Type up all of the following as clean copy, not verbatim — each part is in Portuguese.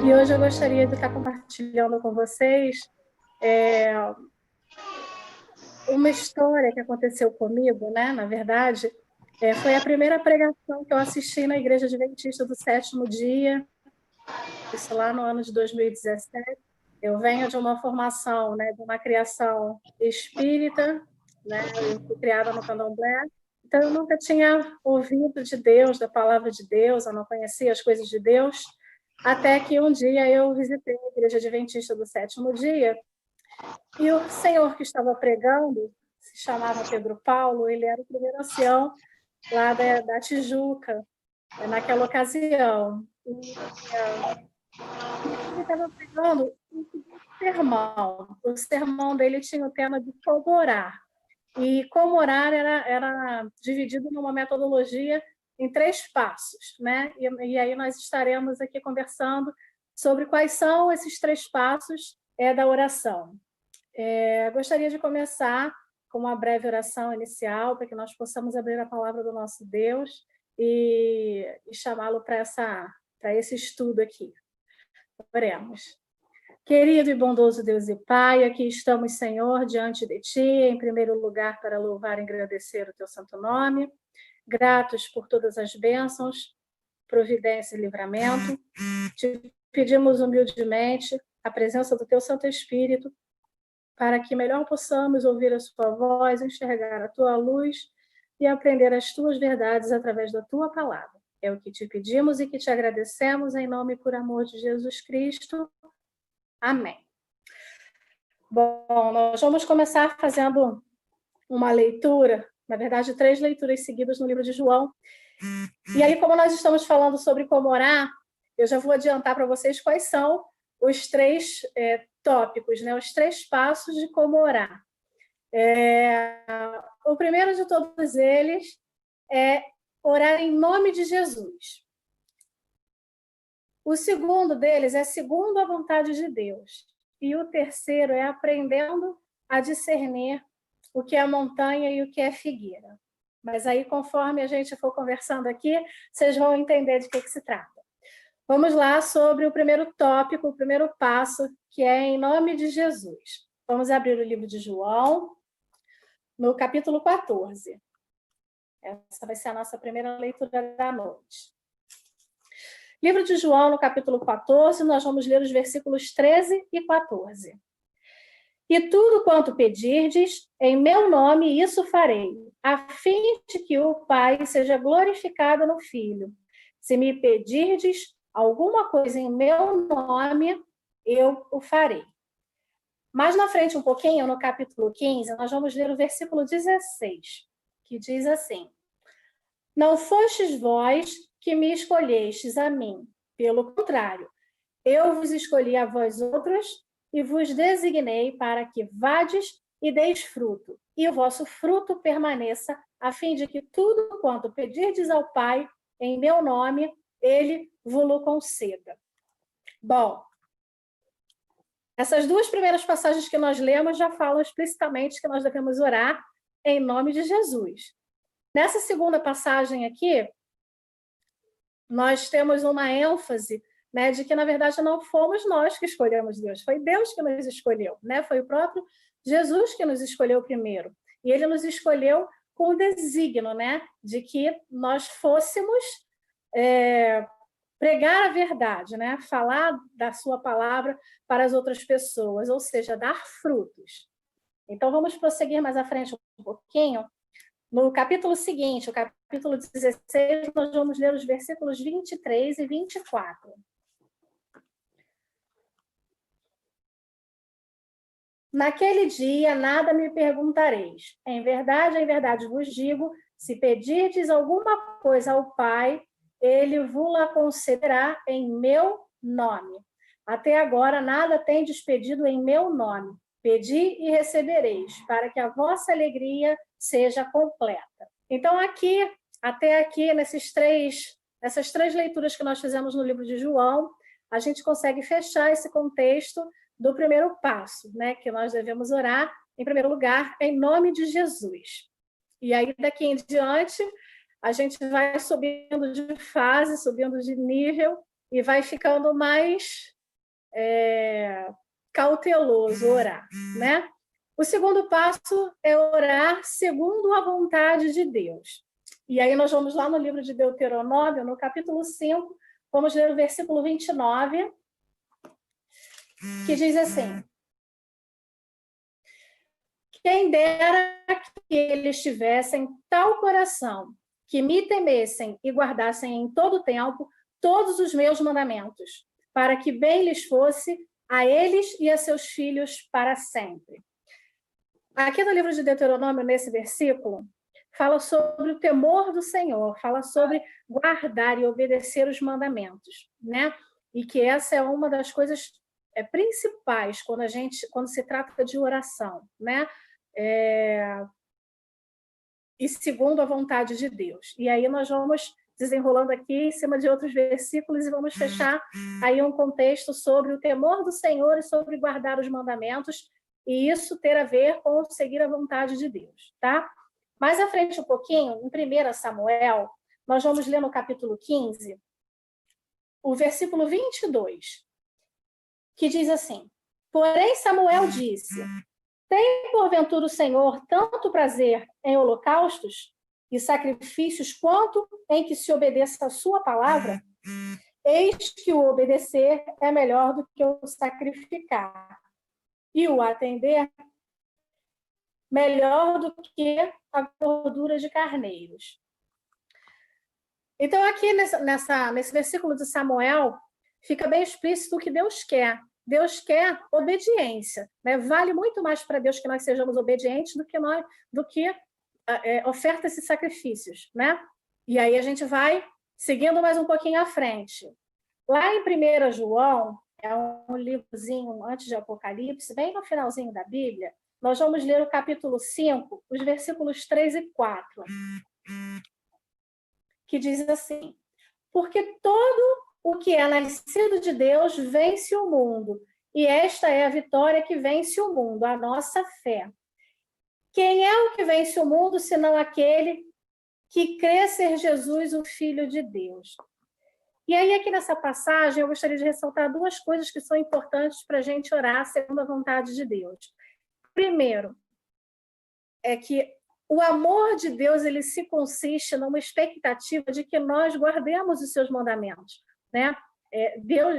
E hoje eu gostaria de estar compartilhando com vocês uma história que aconteceu comigo, né? Na verdade, foi a primeira pregação que eu assisti na Igreja Adventista do Sétimo Dia, isso lá no ano de 2017. Eu venho de uma formação, né, de uma criação espírita, né? Eu fui criada no Candomblé, então eu nunca tinha ouvido de Deus, da palavra de Deus, eu não conhecia as coisas de Deus, até que um dia eu visitei a Igreja Adventista do Sétimo Dia, e o senhor que estava pregando se chamava Pedro Paulo, ele era o primeiro ancião lá da Tijuca, naquela ocasião. Ele estava pregando um sermão. O sermão dele tinha o tema de como orar. E como orar era dividido numa metodologia em 3 passos, né? E aí nós estaremos aqui conversando sobre quais são esses 3 passos da oração. Gostaria de começar com uma breve oração inicial, para que nós possamos abrir a palavra do nosso Deus e chamá-lo para esse estudo aqui. Oremos. Querido e bondoso Deus e Pai, aqui estamos, Senhor, diante de Ti, em primeiro lugar, para louvar e agradecer o Teu santo nome, gratos por todas as bênçãos, providência e livramento. Te pedimos humildemente a presença do Teu Santo Espírito, para que melhor possamos ouvir a Sua voz, enxergar a Tua luz e aprender as Tuas verdades através da Tua palavra. É o que te pedimos e que te agradecemos, em nome e por amor de Jesus Cristo. Amém. Bom, nós vamos começar fazendo uma leitura, na verdade, 3 leituras seguidas no livro de João. E aí, como nós estamos falando sobre como orar, eu já vou adiantar para vocês quais são os 3 tópicos, né? Os 3 passos de como orar. O primeiro de todos eles é orar em nome de Jesus. O segundo deles é segundo a vontade de Deus. E o terceiro é aprendendo a discernir o que é montanha e o que é figueira. Mas aí, conforme a gente for conversando aqui, vocês vão entender de que se trata. Vamos lá sobre o primeiro tópico, o primeiro passo, que é em nome de Jesus. Vamos abrir o livro de João, no capítulo 14. Essa vai ser a nossa primeira leitura da noite. Livro de João, no capítulo 14, nós vamos ler os versículos 13 e 14. E tudo quanto pedirdes, em meu nome isso farei, a fim de que o Pai seja glorificado no Filho. Se me pedirdes alguma coisa em meu nome, eu o farei. Mais na frente, um pouquinho, no capítulo 15, nós vamos ler o versículo 16, que diz assim: Não fostes vós que me escolhestes a mim, pelo contrário, eu vos escolhi a vós outros e vos designei para que vades e deis fruto, e o vosso fruto permaneça, a fim de que tudo quanto pedirdes ao Pai em meu nome, ele vos conceda. Bom, essas 2 primeiras passagens que nós lemos já falam explicitamente que nós devemos orar em nome de Jesus. Nessa segunda passagem aqui, nós temos uma ênfase, né, de que, na verdade, não fomos nós que escolhemos Deus, foi Deus que nos escolheu, né? Foi o próprio Jesus que nos escolheu primeiro. E ele nos escolheu com o desígnio, né, de que nós fôssemos pregar a verdade, né? Falar da sua palavra para as outras pessoas, ou seja, dar frutos. Então, vamos prosseguir mais à frente um pouquinho. No capítulo seguinte, o capítulo 16, nós vamos ler os versículos 23 e 24. Naquele dia nada me perguntareis. Em verdade vos digo, se pedirdes alguma coisa ao Pai, ele vos-la concederá em meu nome. Até agora nada tendes pedido em meu nome. Pedi e recebereis, para que a vossa alegria seja completa. Então, até aqui, nessas três leituras que nós fizemos no livro de João, a gente consegue fechar esse contexto do primeiro passo, né? Que nós devemos orar, em primeiro lugar, em nome de Jesus. E aí, daqui em diante, a gente vai subindo de fase, subindo de nível, e vai ficando mais cauteloso orar, né? O segundo passo é orar segundo a vontade de Deus. E aí nós vamos lá no livro de Deuteronômio, no capítulo 5, vamos ler o versículo 29, que diz assim: quem dera que eles tivessem tal coração, que me temessem e guardassem em todo o tempo todos os meus mandamentos, para que bem lhes fosse a eles e a seus filhos para sempre. Aqui no livro de Deuteronômio, nesse versículo, fala sobre o temor do Senhor, fala sobre guardar e obedecer os mandamentos, né? E que essa é uma das coisas principais quando se trata de oração, né? E segundo a vontade de Deus. E aí nós vamos desenrolando aqui em cima de outros versículos e vamos fechar aí um contexto sobre o temor do Senhor e sobre guardar os mandamentos, e isso ter a ver com seguir a vontade de Deus, tá? Mais à frente um pouquinho, em 1 Samuel, nós vamos ler no capítulo 15, o versículo 22, que diz assim: porém Samuel disse: tem porventura o Senhor tanto prazer em holocaustos e sacrifícios quanto em que se obedeça a sua palavra? Eis que o obedecer é melhor do que o sacrificar, e o atender melhor do que a gordura de carneiros. Então, aqui nesse versículo de Samuel, fica bem explícito o que Deus quer. Deus quer obediência, né? Vale muito mais para Deus que nós sejamos obedientes do que ofertas e sacrifícios, né? E aí a gente vai seguindo mais um pouquinho à frente. Lá em 1 João, é um livrozinho antes de Apocalipse, bem no finalzinho da Bíblia, nós vamos ler o capítulo 5, os versículos 3 e 4, que diz assim: porque todo o que é nascido de Deus vence o mundo, e esta é a vitória que vence o mundo, a nossa fé. Quem é o que vence o mundo, senão aquele que crê ser Jesus, o Filho de Deus? E aí, aqui nessa passagem, eu gostaria de ressaltar duas coisas que são importantes para a gente orar segundo a vontade de Deus. Primeiro, é que o amor de Deus ele se consiste numa expectativa de que nós guardemos os seus mandamentos, né?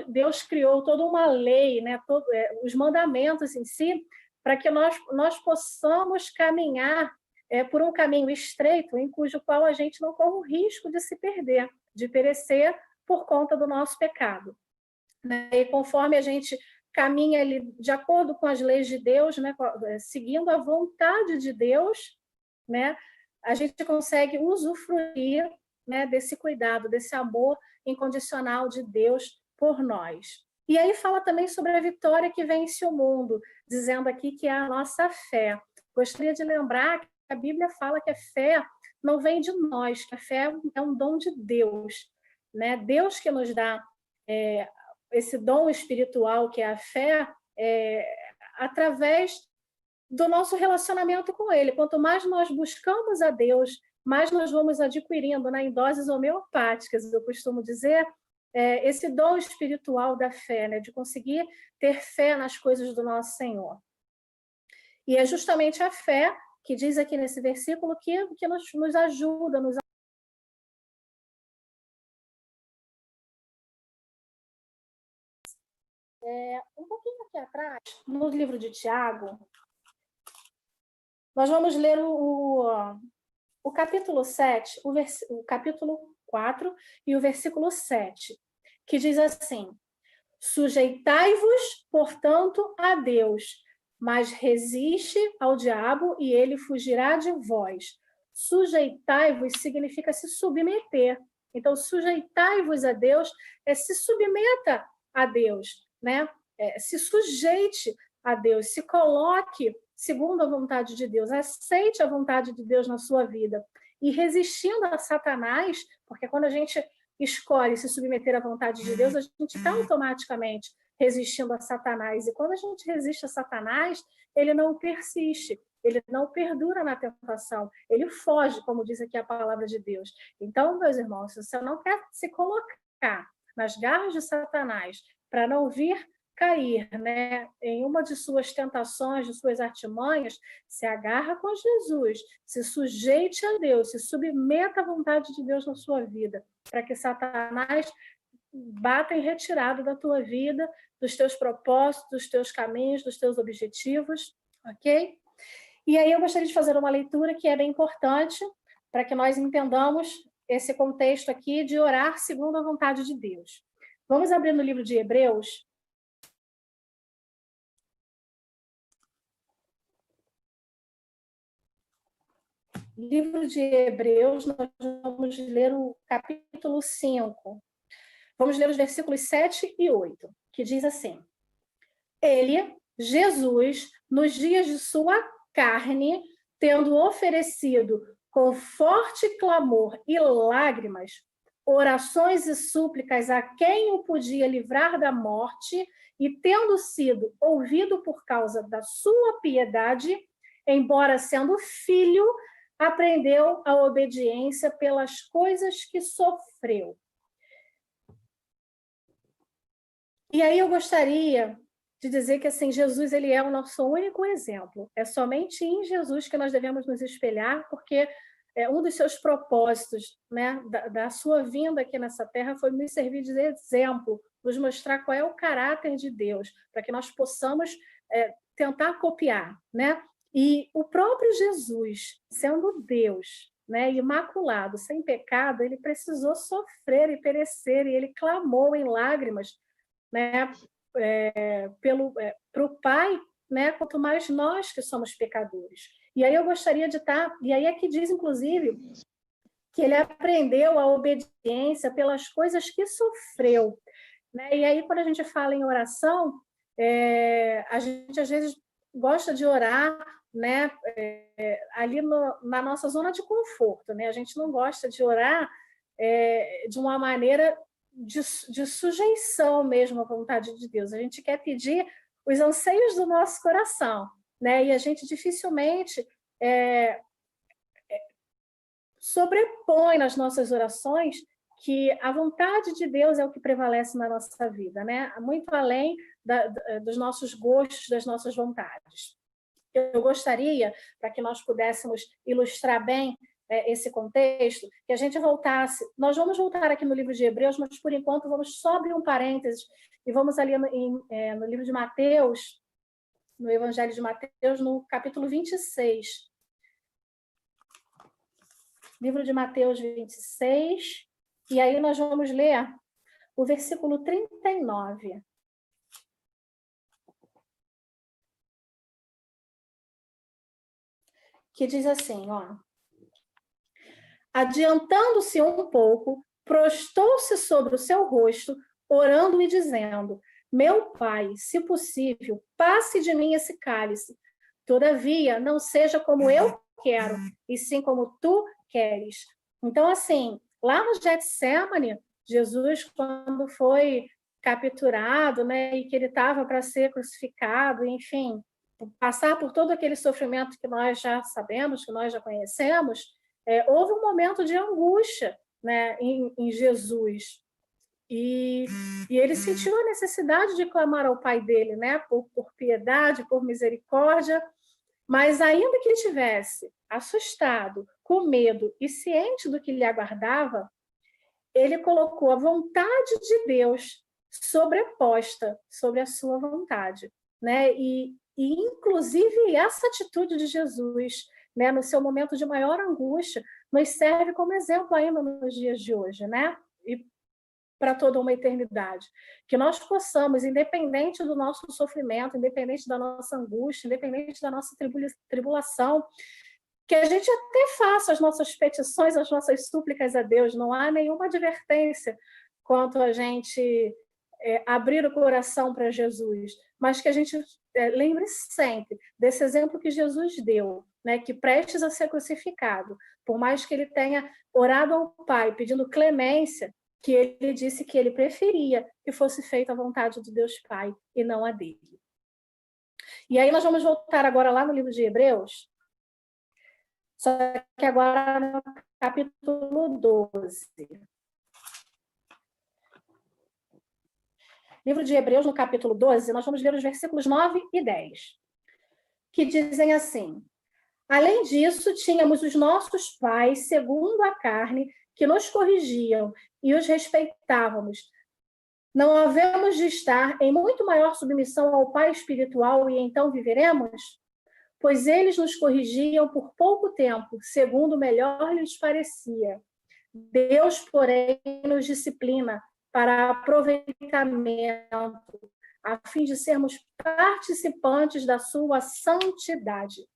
Deus criou toda uma lei, né? Os mandamentos em si, para que nós possamos caminhar por um caminho estreito, em cujo qual a gente não corre o risco de se perder, de perecer por conta do nosso pecado, né? E conforme a gente caminha ali de acordo com as leis de Deus, né? Seguindo a vontade de Deus, né? A gente consegue usufruir, né, desse cuidado, desse amor incondicional de Deus por nós. E aí fala também sobre a vitória que vence o mundo, dizendo aqui que é a nossa fé. Gostaria de lembrar que a Bíblia fala que a fé não vem de nós, que a fé é um dom de Deus, né? Deus que nos dá esse dom espiritual que é a fé, através do nosso relacionamento com Ele. Quanto mais nós buscamos a Deus, mais nós vamos adquirindo, né, em doses homeopáticas, eu costumo dizer, esse dom espiritual da fé, né, de conseguir ter fé nas coisas do nosso Senhor. E é justamente a fé que diz aqui nesse versículo que nos ajuda, um pouquinho aqui atrás, no livro de Tiago, nós vamos ler o capítulo 7, o capítulo 4 e o versículo 7, que diz assim: sujeitai-vos, portanto, a Deus, mas resiste ao diabo e ele fugirá de vós. Sujeitai-vos significa se submeter. Então, sujeitai-vos a Deus se submeta a Deus, né? Se sujeite a Deus, se coloque segundo a vontade de Deus, aceite a vontade de Deus na sua vida. E resistindo a Satanás, porque quando a gente escolhe se submeter à vontade de Deus, a gente está automaticamente resistindo a Satanás. E quando a gente resiste a Satanás, ele não persiste, ele não perdura na tentação, ele foge, como diz aqui a palavra de Deus. Então, meus irmãos, se você não quer se colocar nas garras de Satanás, para não vir cair, né, em uma de suas tentações, de suas artimanhas, se agarra com Jesus, se sujeite a Deus, se submeta à vontade de Deus na sua vida, para que Satanás bata em retirada da tua vida, dos teus propósitos, dos teus caminhos, dos teus objetivos, ok? E aí eu gostaria de fazer uma leitura que é bem importante para que nós entendamos esse contexto aqui de orar segundo a vontade de Deus. Vamos abrir no livro de Hebreus. Livro de Hebreus, nós vamos ler o capítulo 5. Vamos ler os versículos 7 e 8, que diz assim: Ele, Jesus, nos dias de sua carne, tendo oferecido com forte clamor e lágrimas, orações e súplicas a quem o podia livrar da morte, e tendo sido ouvido por causa da sua piedade, embora sendo filho, aprendeu a obediência pelas coisas que sofreu. E aí eu gostaria de dizer que assim, Jesus ele é o nosso único exemplo. É somente em Jesus que nós devemos nos espelhar, porque um dos seus propósitos, né, da sua vinda aqui nessa terra foi nos servir de exemplo, nos mostrar qual é o caráter de Deus, para que nós possamos tentar copiar, né? E o próprio Jesus, sendo Deus, né, imaculado, sem pecado, ele precisou sofrer e perecer, e ele clamou em lágrimas, né, para o Pai, né, quanto mais nós que somos pecadores. E aí eu gostaria de e aí aqui diz, inclusive, que ele aprendeu a obediência pelas coisas que sofreu, né? E aí, quando a gente fala em oração, a gente às vezes gosta de orar, né, ali na nossa zona de conforto, né? A gente não gosta de orar de uma maneira de sujeição mesmo à vontade de Deus. A gente quer pedir os anseios do nosso coração, né? E a gente dificilmente sobrepõe nas nossas orações que a vontade de Deus é o que prevalece na nossa vida, né? Muito além dos nossos gostos, das nossas vontades. Eu gostaria, para que nós pudéssemos ilustrar bem esse contexto, que a gente voltasse. Nós vamos voltar aqui no livro de Hebreus, mas por enquanto vamos só abrir um parênteses e vamos ali no livro de Mateus, no Evangelho de Mateus, no capítulo 26. Livro de Mateus 26, e aí nós vamos ler o versículo 39. Que diz assim, ó: Adiantando-se um pouco, prostou-se sobre o seu rosto, orando e dizendo: Meu Pai, se possível, passe de mim esse cálice. Todavia, não seja como eu quero, e sim como tu queres. Então, assim, lá no Getsêmani, Jesus, quando foi capturado, né, e que ele estava para ser crucificado, enfim, passar por todo aquele sofrimento que nós já sabemos, que nós já conhecemos, houve um momento de angústia, né, em Jesus. E ele sentiu a necessidade de clamar ao Pai dele, né, por piedade, por misericórdia, mas ainda que ele estivesse assustado, com medo e ciente do que lhe aguardava, ele colocou a vontade de Deus sobreposta sobre a sua vontade, né? E inclusive essa atitude de Jesus, né, no seu momento de maior angústia, nos serve como exemplo ainda nos dias de hoje, né? E para toda uma eternidade. Que nós possamos, independente do nosso sofrimento, independente da nossa angústia, independente da nossa tribulação, que a gente até faça as nossas petições, as nossas súplicas a Deus, não há nenhuma advertência quanto a gente abrir o coração para Jesus, mas que a gente lembre sempre desse exemplo que Jesus deu, né, que prestes a ser crucificado, por mais que ele tenha orado ao Pai pedindo clemência, que ele disse que ele preferia que fosse feita a vontade de Deus Pai e não a dele. E aí nós vamos voltar agora lá no livro de Hebreus, só que agora no capítulo 12. Livro de Hebreus, no capítulo 12, nós vamos ler os versículos 9 e 10, que dizem assim: além disso, tínhamos os nossos pais, segundo a carne, que nos corrigiam e os respeitávamos. Não havemos de estar em muito maior submissão ao Pai espiritual e então viveremos? Pois eles nos corrigiam por pouco tempo, segundo melhor lhes parecia. Deus, porém, nos disciplina para aproveitamento, a fim de sermos participantes da sua santidade.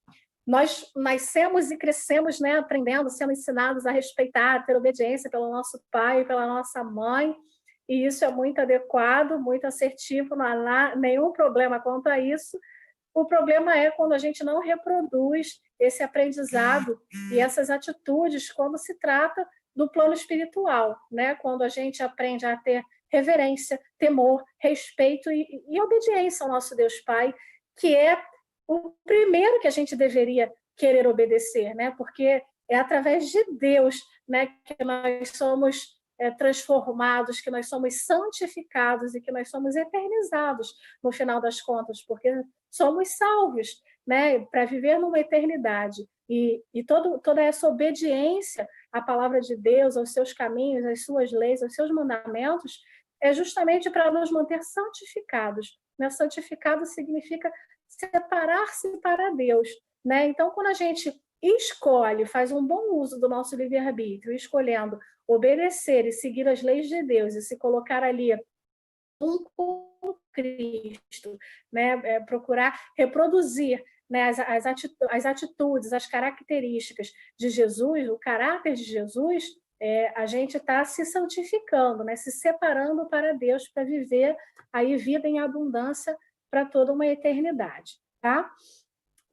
Nós nascemos e crescemos, né, aprendendo, sendo ensinados a respeitar, a ter obediência pelo nosso pai, pela nossa mãe, e isso é muito adequado, muito assertivo, não há nenhum problema quanto a isso. O problema é quando a gente não reproduz esse aprendizado e essas atitudes quando se trata do plano espiritual, né? Quando a gente aprende a ter reverência, temor, respeito e obediência ao nosso Deus Pai, que é o primeiro que a gente deveria querer obedecer, né? Porque é através de Deus, né, que nós somos transformados, que nós somos santificados e que nós somos eternizados no final das contas, porque somos salvos, né, para viver numa eternidade. E toda essa obediência à palavra de Deus, aos seus caminhos, às suas leis, aos seus mandamentos, é justamente para nos manter santificados. Né? Santificado significa separar-se para Deus. Né? Então, quando a gente escolhe, faz um bom uso do nosso livre-arbítrio, escolhendo obedecer e seguir as leis de Deus e se colocar ali com Cristo, né? Procurar reproduzir, né, as atitudes, as características de Jesus, o caráter de Jesus, a gente está se santificando, né, se separando para Deus, para viver aí vida em abundância para toda uma eternidade. Tá?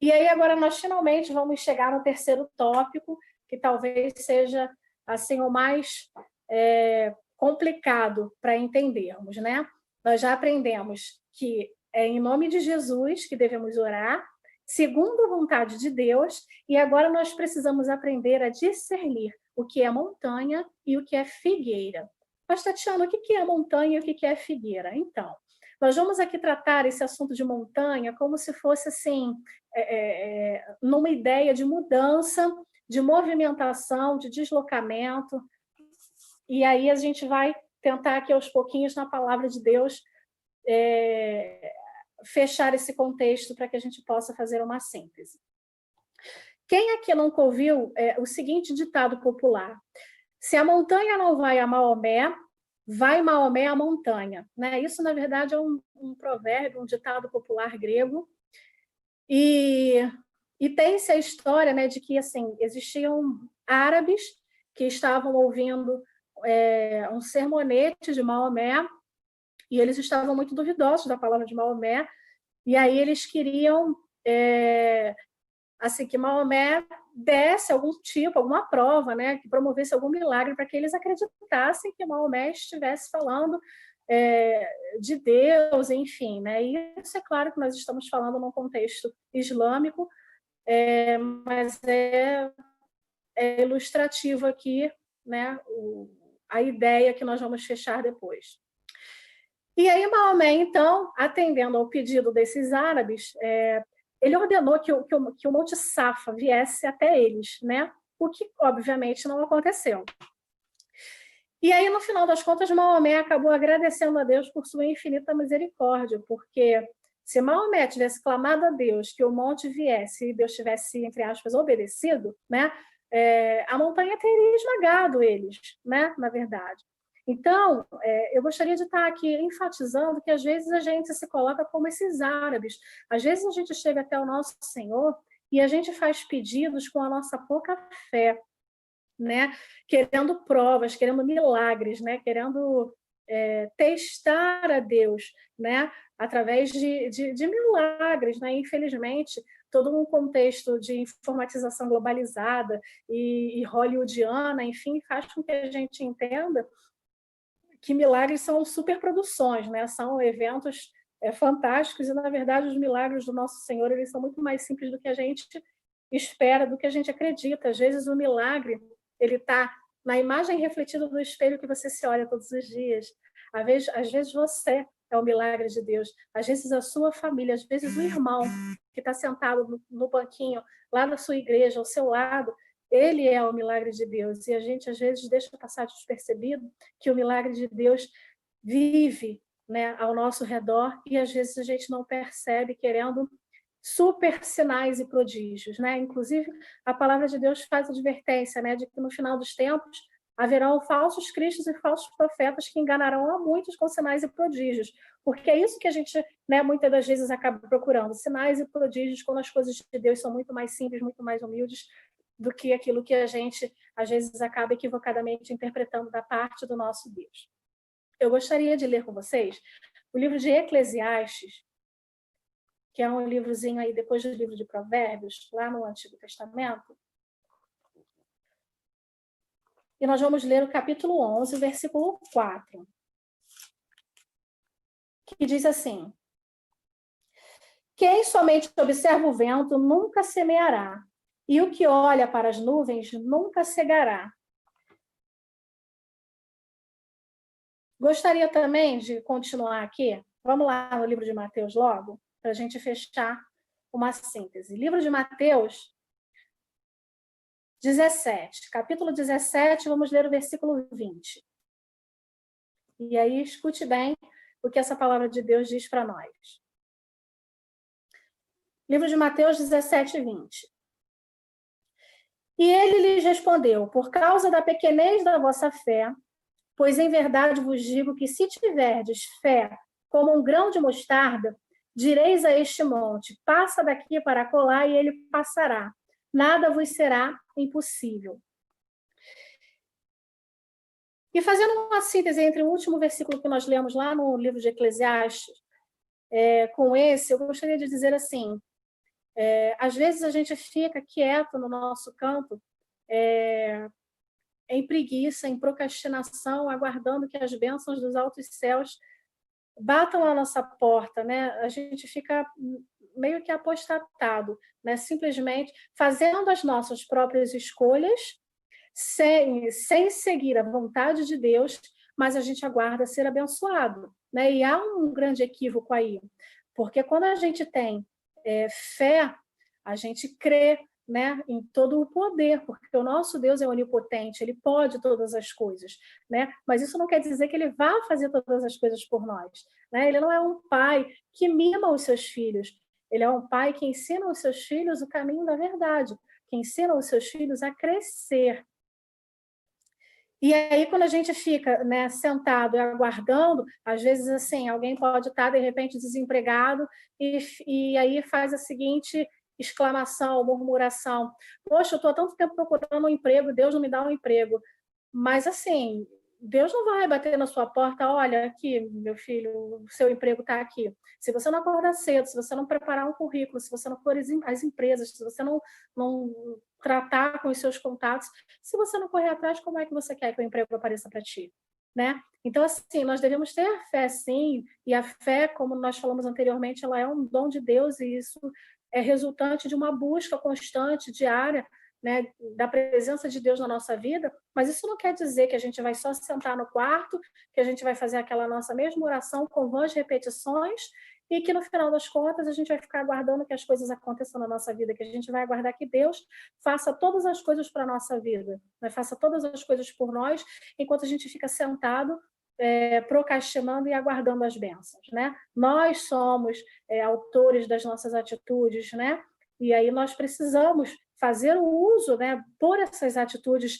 E aí agora nós finalmente vamos chegar no terceiro tópico, que talvez seja assim o mais complicado para entendermos, né? Nós já aprendemos que é em nome de Jesus que devemos orar, segundo a vontade de Deus, e agora nós precisamos aprender a discernir o que é montanha e o que é figueira. Mas, Tatiana, o que é montanha e o que é figueira? Então, nós vamos aqui tratar esse assunto de montanha como se fosse assim, numa ideia de mudança, de movimentação, de deslocamento, e aí a gente vai tentar aqui aos pouquinhos na palavra de Deus fechar esse contexto para que a gente possa fazer uma síntese. Quem aqui nunca ouviu o seguinte ditado popular: se a montanha não vai a Maomé, vai Maomé à montanha. Né? Isso, na verdade, é um provérbio, um ditado popular grego. E tem-se a história, né, de que assim, existiam árabes que estavam ouvindo um sermonete de Maomé, e eles estavam muito duvidosos da palavra de Maomé, e aí eles queriam assim, que Maomé desse alguma prova, né, que promovesse algum milagre para que eles acreditassem que Maomé estivesse falando de Deus, enfim. Né? E isso é claro que nós estamos falando num contexto islâmico, mas é ilustrativo aqui, né, a ideia que nós vamos fechar depois. E aí Maomé, então, atendendo ao pedido desses árabes, ele ordenou que o Monte Safa viesse até eles, né? O que, obviamente, não aconteceu. E aí, no final das contas, Maomé acabou agradecendo a Deus por sua infinita misericórdia, porque se Maomé tivesse clamado a Deus que o monte viesse e Deus tivesse, entre aspas, obedecido, né? A montanha teria esmagado eles, né? Na verdade. Então, eu gostaria de estar aqui enfatizando que às vezes a gente se coloca como esses árabes. Às vezes a gente chega até o nosso Senhor e a gente faz pedidos com a nossa pouca fé, né? Querendo provas, querendo milagres, né? Querendo testar a Deus, né? Através de milagres. Né? Infelizmente, todo um contexto de informatização globalizada e hollywoodiana, enfim, faz com que a gente entenda que milagres são superproduções, né? São eventos fantásticos, e, na verdade, os milagres do nosso Senhor eles são muito mais simples do que a gente espera, do que a gente acredita. Às vezes, o milagre ele está na imagem refletida do espelho que você se olha todos os dias. Às vezes, você é o milagre de Deus. Às vezes a sua família, às vezes o irmão que está sentado no banquinho lá na sua igreja, ao seu lado, ele é o milagre de Deus. E a gente, às vezes, deixa passar despercebido que o milagre de Deus vive, né, ao nosso redor, e às vezes a gente não percebe, querendo super sinais e prodígios, né? Inclusive, a palavra de Deus faz advertência, né, de que no final dos tempos haverão falsos cristos e falsos profetas que enganarão a muitos com sinais e prodígios, porque é isso que a gente, né, muitas das vezes acaba procurando, sinais e prodígios, quando as coisas de Deus são muito mais simples, muito mais humildes do que aquilo que a gente, às vezes, acaba equivocadamente interpretando da parte do nosso Deus. Eu gostaria de ler com vocês o livro de Eclesiastes, que é um livrozinho aí depois do livro de Provérbios, lá no Antigo Testamento. E nós vamos ler o capítulo 11, versículo 4, que diz assim: quem somente observa o vento nunca semeará, e o que olha para as nuvens nunca cegará. Gostaria também de continuar aqui. Vamos lá no livro de Mateus logo, para a gente fechar uma síntese. Livro de Mateus 17, capítulo 17, vamos ler o versículo 20. E aí, escute bem o que essa palavra de Deus diz para nós. Livro de Mateus 17, 20. E ele lhes respondeu: por causa da pequenez da vossa fé, pois em verdade vos digo que se tiverdes fé como um grão de mostarda, direis a este monte: passa daqui para acolá, e ele passará. Nada vos será impossível. E fazendo uma síntese entre o último versículo que nós lemos lá no livro de Eclesiastes, com esse, eu gostaria de dizer assim, às vezes a gente fica quieto no nosso canto, em preguiça, em procrastinação, aguardando que as bênçãos dos altos céus batam à nossa porta, né? A gente fica meio que apostatado, né? Simplesmente fazendo as nossas próprias escolhas, sem seguir a vontade de Deus, mas a gente aguarda ser abençoado, né? E há um grande equívoco aí, porque quando a gente tem fé, a gente crê, né, em todo o poder, porque o nosso Deus é onipotente, ele pode todas as coisas, né? Mas isso não quer dizer que ele vá fazer todas as coisas por nós, né? Ele não é um pai que mima os seus filhos, ele é um pai que ensina os seus filhos o caminho da verdade, que ensina os seus filhos a crescer. E aí, quando a gente fica, né, sentado e aguardando, às vezes, assim, alguém pode estar, de repente, desempregado e aí faz a seguinte exclamação, murmuração: poxa, eu estou há tanto tempo procurando um emprego, Deus não me dá um emprego. Mas, assim, Deus não vai bater na sua porta: olha, aqui, meu filho, o seu emprego está aqui. Se você não acordar cedo, se você não preparar um currículo, se você não for às empresas, se você não tratar com os seus contatos, se você não correr atrás, como é que você quer que o emprego apareça para ti? Né? Então, assim, nós devemos ter fé, sim, e a fé, como nós falamos anteriormente, ela é um dom de Deus, e isso é resultante de uma busca constante, diária, né, da presença de Deus na nossa vida, mas isso não quer dizer que a gente vai só sentar no quarto, que a gente vai fazer aquela nossa mesma oração com vãs repetições, e que no final das contas a gente vai ficar aguardando que as coisas aconteçam na nossa vida, que a gente vai aguardar que Deus faça todas as coisas para a nossa vida, né? Faça todas as coisas por nós, enquanto a gente fica sentado, procrastinando e aguardando as bênçãos, né? Nós somos autores das nossas atitudes, né? E aí nós precisamos fazer o uso, né, por essas atitudes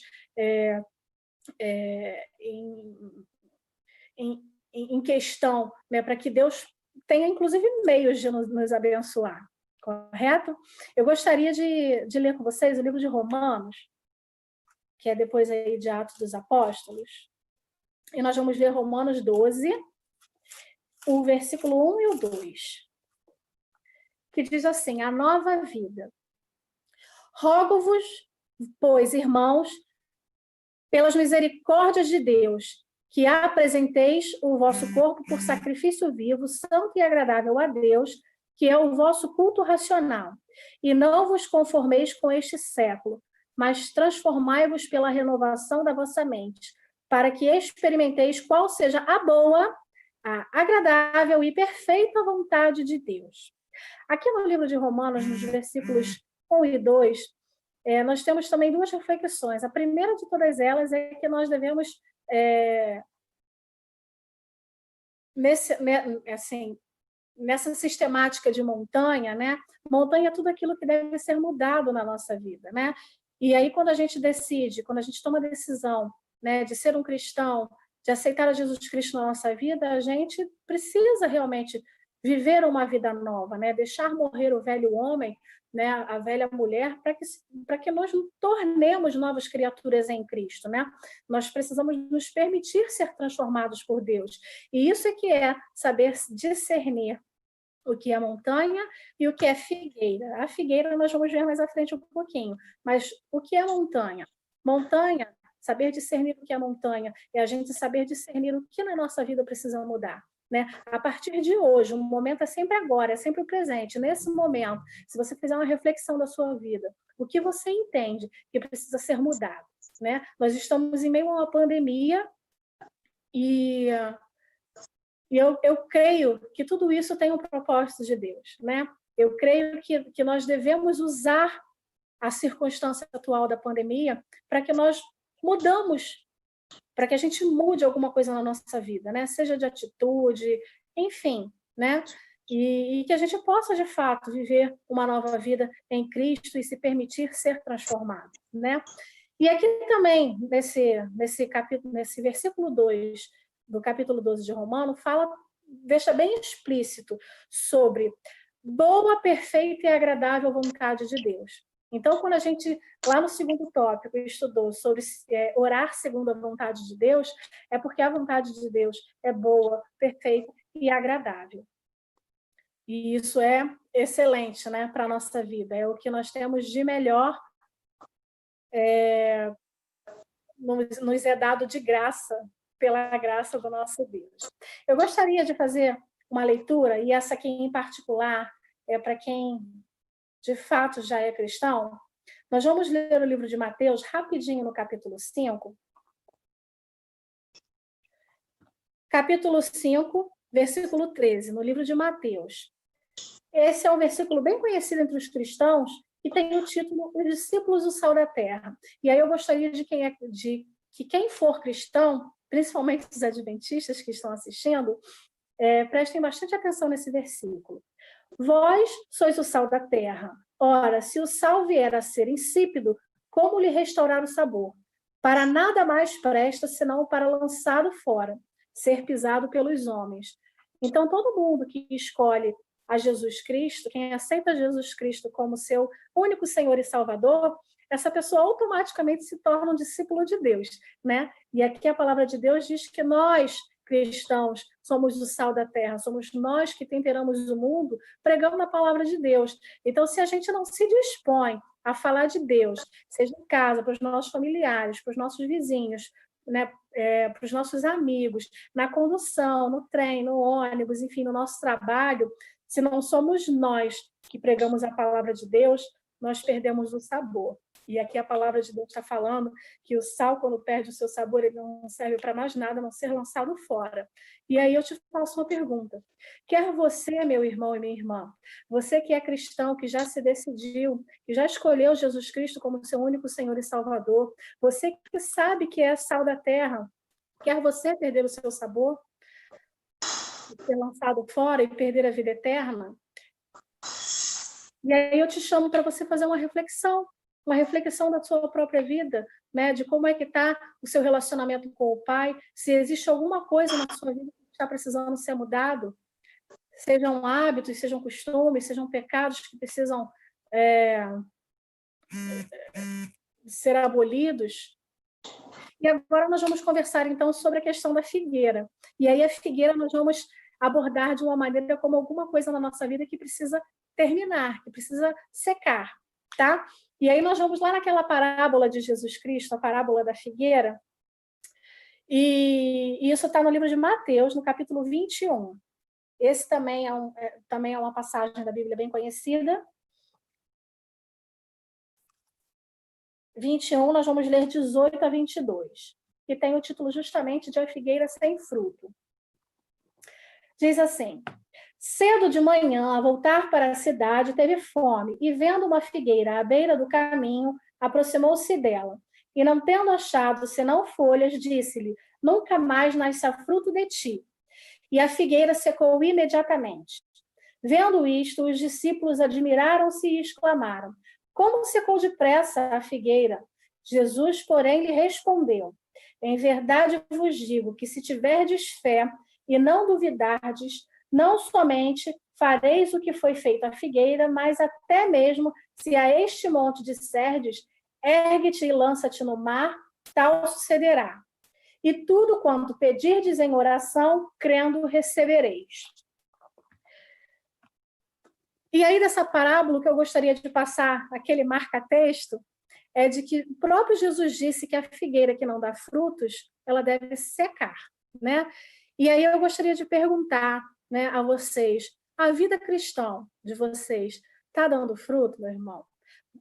em questão, né, para que Deus tenha, inclusive, meios de nos abençoar, correto? Eu gostaria de ler com vocês o livro de Romanos, que é depois aí de Atos dos Apóstolos, e nós vamos ler Romanos 12, o versículo 1 e o 2, que diz assim: a nova vida. Rogo-vos, pois, irmãos, pelas misericórdias de Deus, que apresenteis o vosso corpo por sacrifício vivo, santo e agradável a Deus, que é o vosso culto racional. E não vos conformeis com este século, mas transformai-vos pela renovação da vossa mente, para que experimenteis qual seja a boa, a agradável e perfeita vontade de Deus. Aqui no livro de Romanos, nos versículos 1 e 2, nós temos também duas reflexões. A primeira de todas elas é que nós devemos, nessa sistemática de montanha, né? Montanha é tudo aquilo que deve ser mudado na nossa vida, né? E aí, quando a gente decide, quando a gente toma a decisão, né, de ser um cristão, de aceitar a Jesus Cristo na nossa vida, a gente precisa realmente viver uma vida nova, né? Deixar morrer o velho homem, né, a velha mulher, para que nós nos tornemos novas criaturas em Cristo, né? Nós precisamos nos permitir ser transformados por Deus. E isso é que é saber discernir o que é montanha e o que é figueira. A figueira nós vamos ver mais à frente um pouquinho, mas o que é montanha? Montanha, saber discernir o que é montanha, é a gente saber discernir o que na nossa vida precisa mudar. Né? A partir de hoje, o momento é sempre agora, é sempre o presente. Nesse momento, se você fizer uma reflexão da sua vida, o que você entende que precisa ser mudado? Né? Nós estamos em meio a uma pandemia e eu creio que tudo isso tem um propósito de Deus. Né? Eu creio que nós devemos usar a circunstância atual da pandemia para que nós mudamos, para que a gente mude alguma coisa na nossa vida, né? Seja de atitude, enfim, né? E que a gente possa, de fato, viver uma nova vida em Cristo e se permitir ser transformado, né? E aqui também, nesse versículo 2 do capítulo 12 de Romano, deixa bem explícito sobre boa, perfeita e agradável vontade de Deus. Então, quando a gente, lá no segundo tópico, estudou sobre orar segundo a vontade de Deus, é porque a vontade de Deus é boa, perfeita e agradável. E isso é excelente, né, para a nossa vida. É o que nós temos de melhor, nos é dado de graça, pela graça do nosso Deus. Eu gostaria de fazer uma leitura, e essa aqui em particular é para quem de fato já é cristão. Nós vamos ler o livro de Mateus rapidinho no capítulo 5. Capítulo 5, versículo 13, no livro de Mateus. Esse é um versículo bem conhecido entre os cristãos e tem o título Os Discípulos do Sal da Terra. E aí eu gostaria de que quem for cristão, principalmente os adventistas que estão assistindo, prestem bastante atenção nesse versículo. Vós sois o sal da terra. Ora, se o sal vier a ser insípido, como lhe restaurar o sabor? Para nada mais presta, senão para lançado fora, ser pisado pelos homens. Então, todo mundo que escolhe a Jesus Cristo, quem aceita Jesus Cristo como seu único Senhor e Salvador, essa pessoa automaticamente se torna um discípulo de Deus, né? E aqui a palavra de Deus diz que nós, cristãos, somos o sal da terra, somos nós que temperamos o mundo pregando a palavra de Deus. Então, se a gente não se dispõe a falar de Deus, seja em casa, para os nossos familiares, para os nossos vizinhos, né, para os nossos amigos, na condução, no trem, no ônibus, enfim, no nosso trabalho, se não somos nós que pregamos a palavra de Deus, nós perdemos o sabor. E aqui a palavra de Deus está falando que o sal, quando perde o seu sabor, ele não serve para mais nada, a não ser lançado fora. E aí eu te faço uma pergunta. Quer você, meu irmão e minha irmã, você que é cristão, que já se decidiu, que já escolheu Jesus Cristo como seu único Senhor e Salvador, você que sabe que é sal da terra, quer você perder o seu sabor, ser lançado fora e perder a vida eterna? E aí eu te chamo para você fazer uma reflexão da sua própria vida, né? De como é que está o seu relacionamento com o Pai, se existe alguma coisa na sua vida que está precisando ser mudado, sejam hábitos, sejam costumes, sejam pecados que precisam ser abolidos. E agora nós vamos conversar, então, sobre a questão da figueira. E aí a figueira nós vamos abordar de uma maneira como alguma coisa na nossa vida que precisa terminar, que precisa secar, tá? E aí nós vamos lá naquela parábola de Jesus Cristo, a parábola da figueira, e isso está no livro de Mateus, no capítulo 21. Esse também é uma passagem da Bíblia bem conhecida. 21, nós vamos ler 18 a 22, que tem o título justamente de A Figueira Sem Fruto. Diz assim: cedo de manhã, a voltar para a cidade, teve fome, e vendo uma figueira à beira do caminho, aproximou-se dela. E não tendo achado senão folhas, disse-lhe: nunca mais nasça fruto de ti. E a figueira secou imediatamente. Vendo isto, os discípulos admiraram-se e exclamaram: como secou depressa a figueira? Jesus, porém, lhe respondeu: em verdade vos digo que se tiverdes fé e não duvidardes, não somente fareis o que foi feito à figueira, mas até mesmo se a este monte disserdes: ergue-te e lança-te no mar, tal sucederá. E tudo quanto pedirdes em oração, crendo, recebereis. E aí, dessa parábola, o que eu gostaria de passar, aquele marca-texto, é de que o próprio Jesus disse que a figueira que não dá frutos, ela deve secar, né? E aí eu gostaria de perguntar, né, a vocês: a vida cristã de vocês está dando fruto, meu irmão?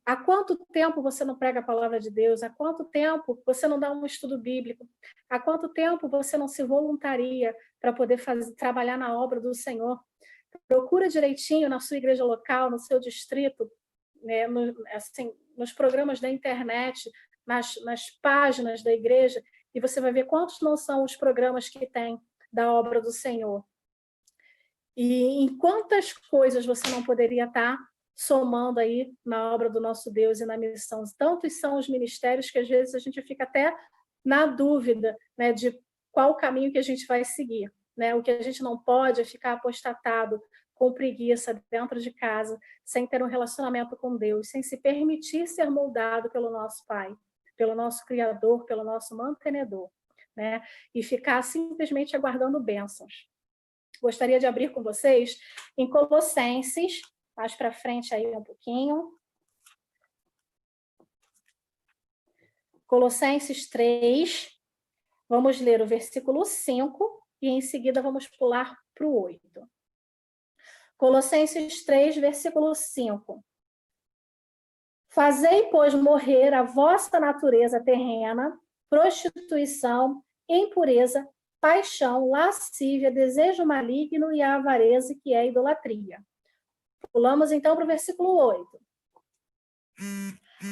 Há quanto tempo você não prega a palavra de Deus? Há quanto tempo você não dá um estudo bíblico? Há quanto tempo você não se voluntaria para poder trabalhar na obra do Senhor? Procura direitinho na sua igreja local, no seu distrito, né, nos programas da internet, nas páginas da igreja, e você vai ver quantos não são os programas que tem da obra do Senhor. E em quantas coisas você não poderia estar somando aí na obra do nosso Deus e na missão. Tantos são os ministérios que às vezes a gente fica até na dúvida, né, de qual caminho que a gente vai seguir. Né? O que a gente não pode é ficar apostatado com preguiça dentro de casa, sem ter um relacionamento com Deus, sem se permitir ser moldado pelo nosso Pai, pelo nosso Criador, pelo nosso mantenedor, né? E ficar simplesmente aguardando bênçãos. Gostaria de abrir com vocês em Colossenses, mais para frente aí um pouquinho. Colossenses 3, vamos ler o versículo 5 e em seguida vamos pular para o 8. Colossenses 3, versículo 5. Fazei, pois, morrer a vossa natureza terrena, prostituição, impureza, paixão, lascívia, desejo maligno e a avareza, que é a idolatria. Pulamos então para o versículo 8.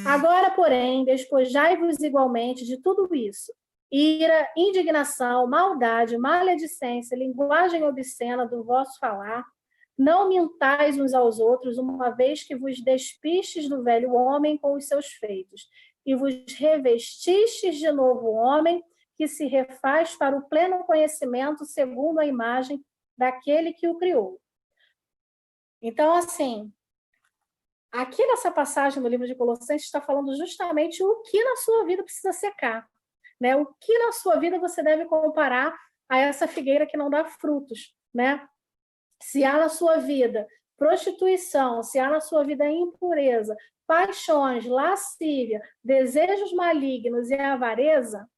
Agora, porém, despojai-vos igualmente de tudo isso: ira, indignação, maldade, maledicência, linguagem obscena do vosso falar. Não mintais uns aos outros, uma vez que vos despistes do velho homem com os seus feitos, e vos revestistes de novo homem, que se refaz para o pleno conhecimento segundo a imagem daquele que o criou. Então, assim, aqui nessa passagem do livro de Colossenses está falando justamente o que na sua vida precisa secar, né? O que na sua vida você deve comparar a essa figueira que não dá frutos, né? Se há na sua vida prostituição, se há na sua vida impureza, paixões, lascívia, desejos malignos e avareza,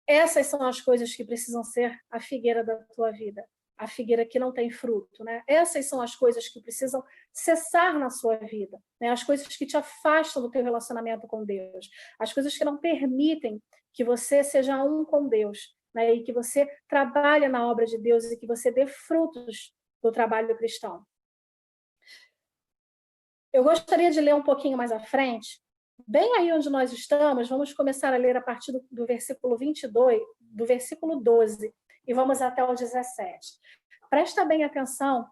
essas são as coisas que precisam ser a figueira da tua vida, a figueira que não tem fruto, né? Essas são as coisas que precisam cessar na sua vida, né? As coisas que te afastam do teu relacionamento com Deus, as coisas que não permitem que você seja um com Deus, né? E que você trabalhe na obra de Deus e que você dê frutos do trabalho cristão. Eu gostaria de ler um pouquinho mais à frente, bem aí onde nós estamos, vamos começar a ler a partir do versículo 22, do versículo 12, e vamos até o 17. Presta bem atenção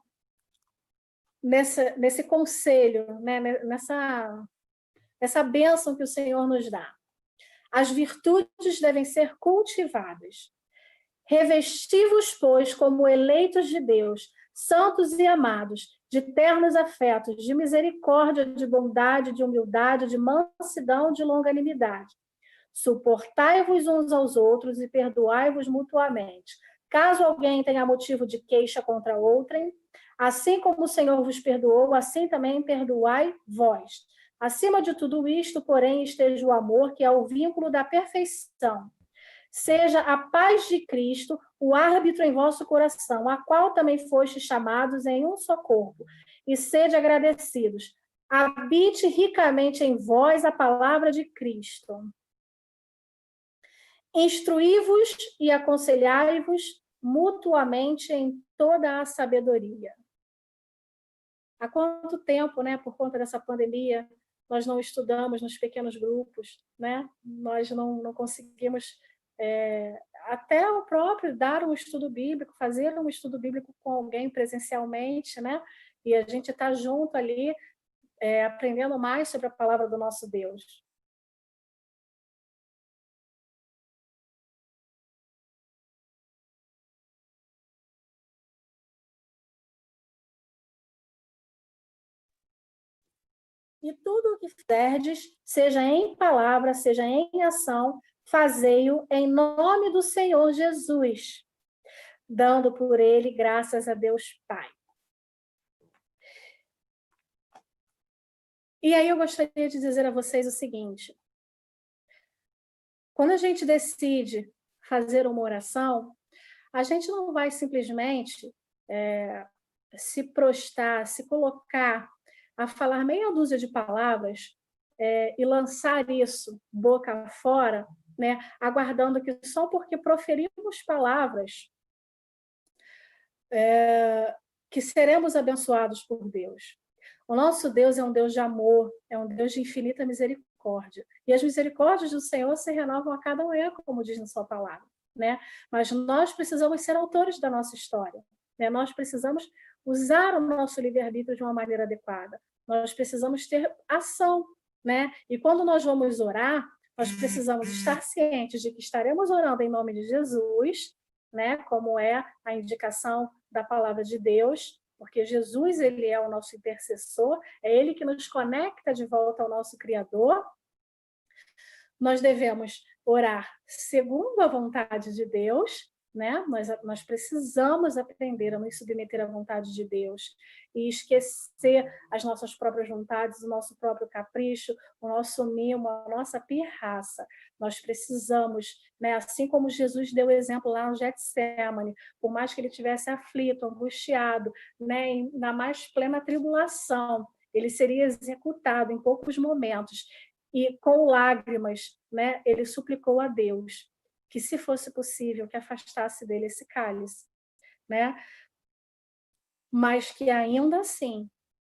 nesse conselho, né? nessa bênção que o Senhor nos dá. As virtudes devem ser cultivadas. Revesti-vos, pois, como eleitos de Deus, santos e amados, de ternos afetos, de misericórdia, de bondade, de humildade, de mansidão, de longanimidade. Suportai-vos uns aos outros e perdoai-vos mutuamente. Caso alguém tenha motivo de queixa contra outrem, assim como o Senhor vos perdoou, assim também perdoai vós. Acima de tudo isto, porém, esteja o amor, que é o vínculo da perfeição. Seja a paz de Cristo o árbitro em vosso coração, a qual também fostes chamados em um só corpo, e sede agradecidos. Habite ricamente em vós a palavra de Cristo. Instruí-vos e aconselhai-vos mutuamente em toda a sabedoria. Há quanto tempo, né, por conta dessa pandemia, nós não estudamos nos pequenos grupos, né? Nós não conseguimos até o próprio dar um estudo bíblico, fazer um estudo bíblico com alguém presencialmente, né? E a gente está junto ali, aprendendo mais sobre a palavra do nosso Deus. E tudo o que fizerdes, seja em palavra, seja em ação, fazei-o em nome do Senhor Jesus, dando por ele graças a Deus Pai. E aí eu gostaria de dizer a vocês o seguinte: quando a gente decide fazer uma oração, a gente não vai simplesmente se prostrar, se colocar a falar meia dúzia de palavras e lançar isso boca fora, né, aguardando que só porque proferimos palavras que seremos abençoados por Deus. O nosso Deus é um Deus de amor, é um Deus de infinita misericórdia. E as misericórdias do Senhor se renovam a cada manhã, como diz na sua palavra, né? Mas nós precisamos ser autores da nossa história, né? Nós precisamos usar o nosso livre-arbítrio de uma maneira adequada. Nós precisamos ter ação, né? E quando nós vamos orar, nós precisamos estar cientes de que estaremos orando em nome de Jesus, né? Como é a indicação da palavra de Deus, porque Jesus, ele é o nosso intercessor, é ele que nos conecta de volta ao nosso Criador. Nós devemos orar segundo a vontade de Deus, né? Nós precisamos aprender a nos submeter à vontade de Deus e esquecer as nossas próprias vontades, o nosso próprio capricho, o nosso mimo, a nossa pirraça. Nós precisamos, né? Assim como Jesus deu exemplo lá no Getsemane, por mais que ele tivesse aflito, angustiado, né? Na mais plena tribulação, ele seria executado em poucos momentos. E com lágrimas, né, ele suplicou a Deus que, se fosse possível, que afastasse dele esse cálice, né? Mas que ainda assim,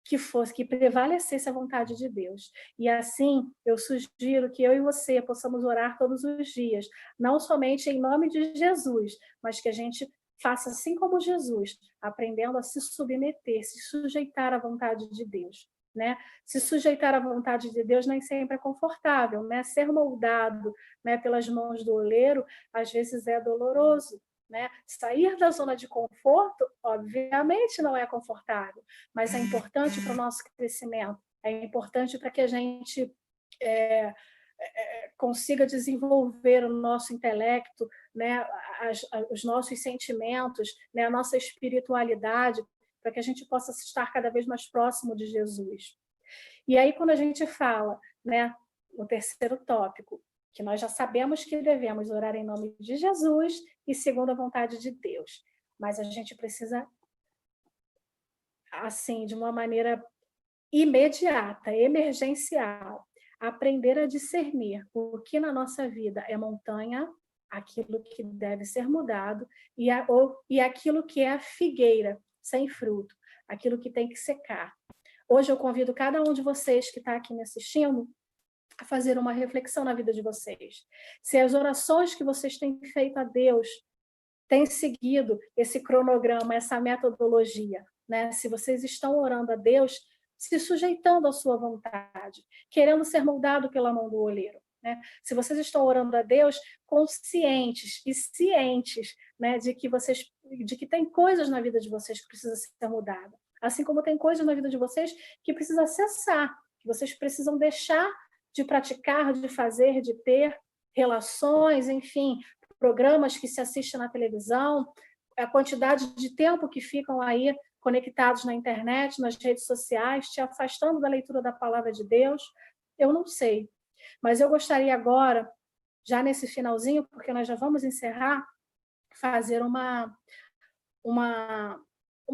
que prevalecesse a vontade de Deus. E assim, eu sugiro que eu e você possamos orar todos os dias, não somente em nome de Jesus, mas que a gente faça assim como Jesus, aprendendo a se submeter, se sujeitar à vontade de Deus. Né? Se sujeitar à vontade de Deus nem sempre é confortável, né? Ser moldado, né, pelas mãos do oleiro às vezes é doloroso, né? Sair da zona de conforto, obviamente, não é confortável, mas é importante para o nosso crescimento, é importante para que a gente consiga desenvolver o nosso intelecto, né, os nossos sentimentos, né, a nossa espiritualidade, para que a gente possa estar cada vez mais próximo de Jesus. E aí, quando a gente fala, né, no terceiro tópico, que nós já sabemos que devemos orar em nome de Jesus e segundo a vontade de Deus, mas a gente precisa, assim, de uma maneira imediata, emergencial, aprender a discernir o que na nossa vida é montanha, aquilo que deve ser mudado, e aquilo que é a figueira sem fruto, aquilo que tem que secar. Hoje eu convido cada um de vocês que está aqui me assistindo a fazer uma reflexão na vida de vocês. Se as orações que vocês têm feito a Deus têm seguido esse cronograma, essa metodologia, né? Se vocês estão orando a Deus, se sujeitando à sua vontade, querendo ser moldado pela mão do oleiro. Né? Se vocês estão orando a Deus conscientes e cientes, né, de que tem coisas na vida de vocês que precisam ser mudadas, assim como tem coisas na vida de vocês que precisam cessar, que vocês precisam deixar de praticar, de fazer, de ter relações, enfim, programas que se assistem na televisão, a quantidade de tempo que ficam aí conectados na internet, nas redes sociais, te afastando da leitura da palavra de Deus, eu não sei. Mas eu gostaria agora, já nesse finalzinho, porque nós já vamos encerrar, fazer uma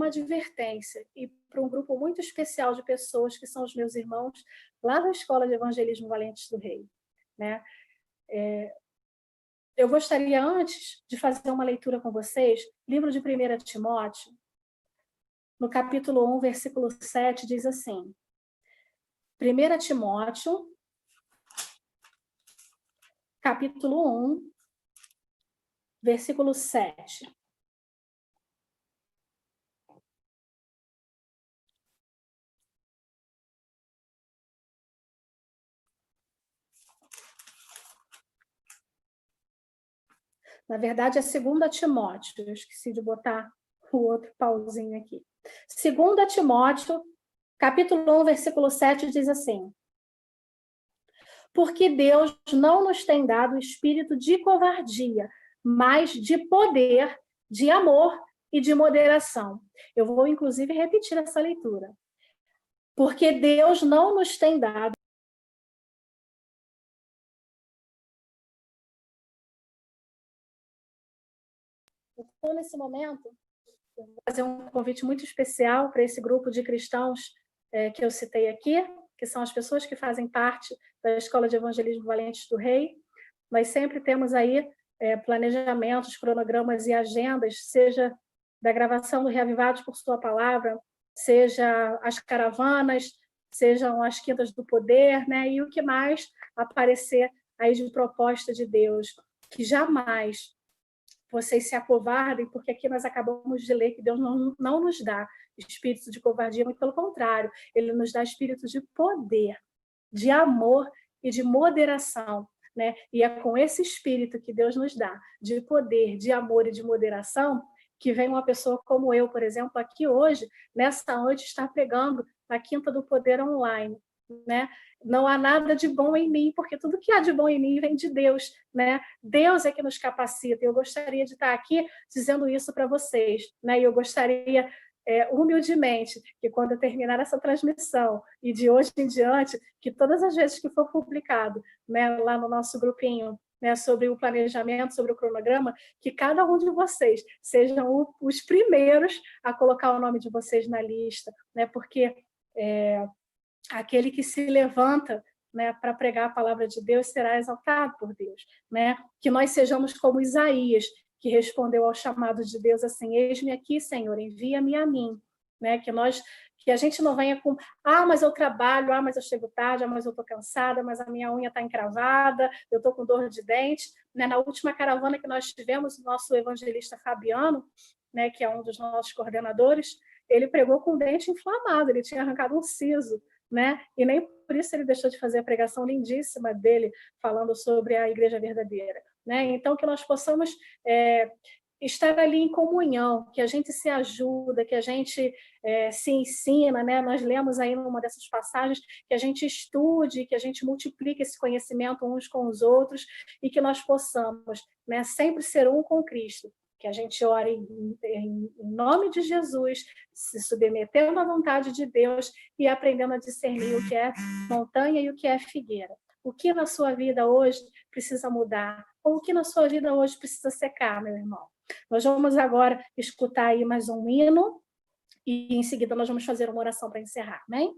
advertência e para um grupo muito especial de pessoas que são os meus irmãos lá da Escola de Evangelismo Valentes do Rei, né? eu gostaria, antes de fazer uma leitura com vocês, livro de 1 Timóteo, no capítulo 1, versículo 7, diz assim, 1 Timóteo, capítulo 1, versículo 7. Na verdade, é 2 Timóteo. Eu esqueci de botar o outro pauzinho aqui. 2 Timóteo, capítulo 1, versículo 7, diz assim, porque Deus não nos tem dado espírito de covardia, mas de poder, de amor e de moderação. Eu vou, inclusive, repetir essa leitura. Porque Deus não nos tem dado. Então, nesse momento, eu vou fazer um convite muito especial para esse grupo de cristãos que eu citei aqui, que são as pessoas que fazem parte da Escola de Evangelismo Valentes do Rei. Nós sempre temos aí planejamentos, cronogramas e agendas, seja da gravação do Reavivados por Sua Palavra, seja as caravanas, sejam as quintas do poder, né? E o que mais aparecer aí de proposta de Deus, que jamais vocês se acovardem, porque aqui nós acabamos de ler que Deus não nos dá espírito de covardia, muito pelo contrário, Ele nos dá espírito de poder, de amor e de moderação. Né? E é com esse espírito que Deus nos dá, de poder, de amor e de moderação, que vem uma pessoa como eu, por exemplo, aqui hoje, nessa noite, estar pregando na Quinta do Poder online. Né? Não há nada de bom em mim, porque tudo que há de bom em mim vem de Deus. Né? Deus é que nos capacita. Eu gostaria de estar aqui dizendo isso para vocês. Né? E eu gostaria humildemente, que quando eu terminar essa transmissão e de hoje em diante, que todas as vezes que for publicado, né, lá no nosso grupinho, né, sobre o planejamento, sobre o cronograma, que cada um de vocês sejam os primeiros a colocar o nome de vocês na lista, né, porque aquele que se levanta, né, para pregar a palavra de Deus será exaltado por Deus, né? Que nós sejamos como Isaías, que respondeu ao chamado de Deus assim: eis-me aqui, Senhor, envia-me a mim, né? Que a gente não venha com mas eu trabalho, mas eu chego tarde, mas eu estou cansada, mas a minha unha está encravada, eu estou com dor de dente, né? Na última caravana que nós tivemos, o nosso evangelista Fabiano, né, que é um dos nossos coordenadores, ele pregou com o dente inflamado, ele tinha arrancado um siso, né? E nem por isso ele deixou de fazer a pregação lindíssima dele, falando sobre a igreja verdadeira. Né? Então, que nós possamos estar ali em comunhão, que a gente se ajuda, que a gente se ensina, né? Nós lemos aí numa dessas passagens, que a gente estude, que a gente multiplique esse conhecimento uns com os outros e que nós possamos, né, sempre ser um com Cristo. Que a gente ore em nome de Jesus, se submetendo à vontade de Deus e aprendendo a discernir o que é montanha e o que é figueira. O que na sua vida hoje precisa mudar? Ou o que na sua vida hoje precisa secar, meu irmão? Nós vamos agora escutar aí mais um hino e em seguida nós vamos fazer uma oração para encerrar, amém?